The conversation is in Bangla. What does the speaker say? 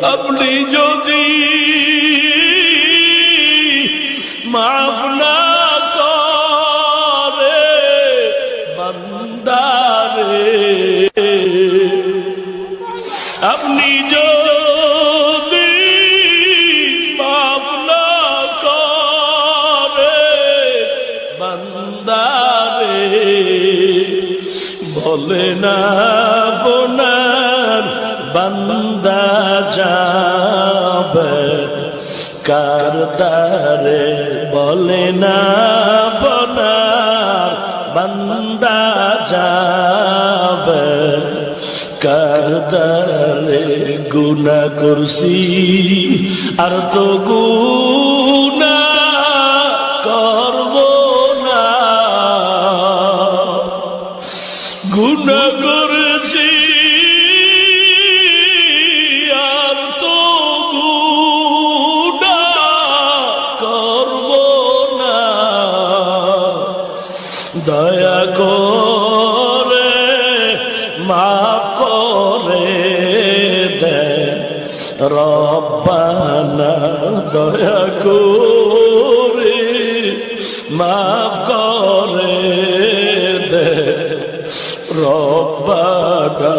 আপনি যদি মাফ না করে বান্দারে, আপনি যদি মাফ না করে বান্দারে, বলে না বোনার বান্দা যাবে কার দ্বারে, বলে না বোনার বান্দা যাবে কার দ্বারে। গুনাহ করছি আর তো গুনাহ করব না, গুনাহ করেছি আর তো গুনাহ করব না। দয়া করে মাফ করে দেন রব্বানা, দয়া করে মাফ করে দেন রব্বানা।